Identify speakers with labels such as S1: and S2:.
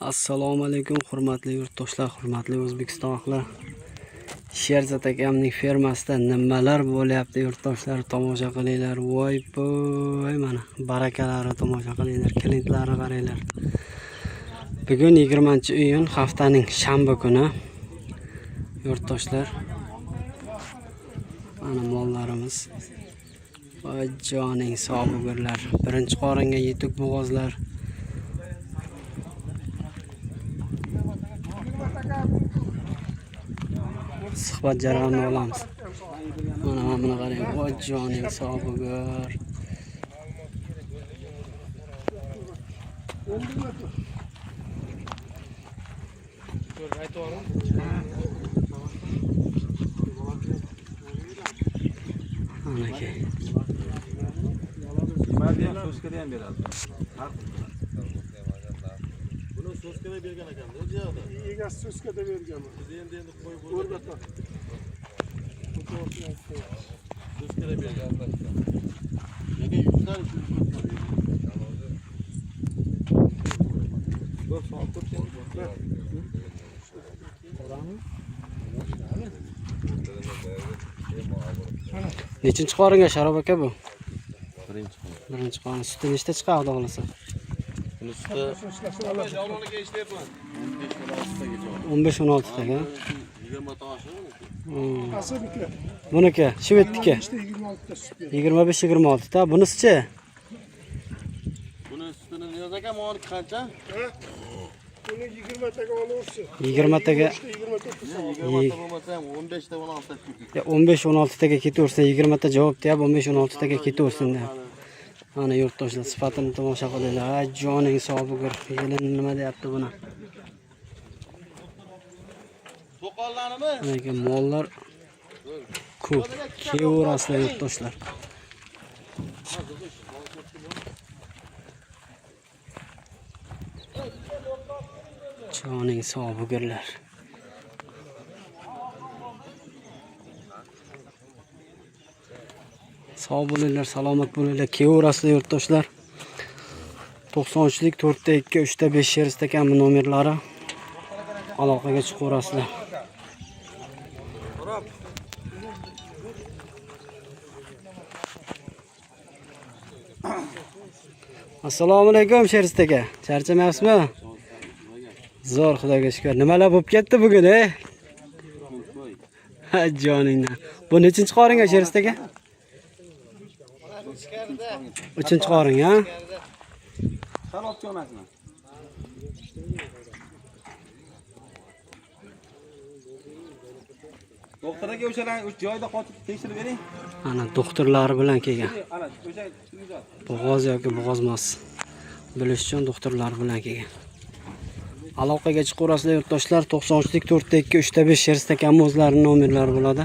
S1: Assalomu alaykum hurmatli yurtdoshlar, hurmatli O'zbekistonliklar. Sherzat akamning fermasida nimalar bo'lyapti yurtdoshlar, tomosha qilinglar. Voy boy, mana barakalari tomosha qilinglar, klientlari qaranglar. Bugun 20-iyun, haftaning shanba kuni. Yurtdoshlar, mana mollarimiz. Voy joning sog' bo'linglar. Birinchi qoringa yetuk bo'g'ozlar. Suhbat jarayonini olamiz. Mana buni qarang, voy joning sog' bo'lgur. Anaki.
S2: So'skada ham beradi. Buni so'skada bergan ekan-da, bu yoqda.
S3: Egasi so'skada berganmi?
S2: Biz endi qo'yib bo'ldik. So'skada bergan. Nega yuzlar
S1: Nechinchi qoringa Sharob aka bu?
S2: Birinchi qorin.
S1: Birinchi qorin. Suti nechta chiqadi Xudo xolasa?
S2: Buni suti
S1: 15-16 taga.
S2: 20 ta oshi.
S3: Asabika.
S1: Buniki Shvedniki.
S3: 26 ta sut beradi.
S1: 25-26 ta. Bunisi-chi?
S2: Buni sutini yoz aka, ma'lum qancha?
S3: Buni 20 taga olaversin.
S1: 20 taga.
S3: 24 ta.
S2: 20 ta bo'lmasa ham 15 ta 16 ta ketadi.
S1: Ya 15-16 taga ketaversin, 20 ta javob deyap, 15-16 taga ketaversin deyap. Mana yurtdoshlar sifatini tomosha qilinglar. Ay joning sog' bo'lgur. Yelin nima deyapti buni?
S2: So'qollarimi?
S1: Lekin mollar ko'p. Kevorasizlar yurtdoshlar. Joning sog' bo'lgurlar. Sog' bo'linglar, salomat bo'linglar. Kevorasizlar yurtdoshlar. 93lik 4-2 3-5 Sherzat akamning nomerlari. Aloqaga chiqaverasizlar. Assalomu alaykum Sherzat aka. Charchamayapsizmi? Zo'r, Xudoga shukr. Nimalar bo'lib ketdi bugun, Ha, joningdan. Bu nechinchi qoringa Sherzat aka? 3-qorin, ha?
S2: Sharob ko'masmi? Doktor aka o'shalarni joyida qotib tekshirib bering.
S1: Ana doktorlari bilan kelgan.
S2: Ana o'sha uzat.
S1: Bo'g'oz yoki bo'g'ozmas bilish uchun doktorlar bilan kelgan. Aloqaga chiqaverasizlar yurtdoshlar. 93lik 4-2 3-5 Sherzat akamning o'zlarining nomerlari bo'ladi.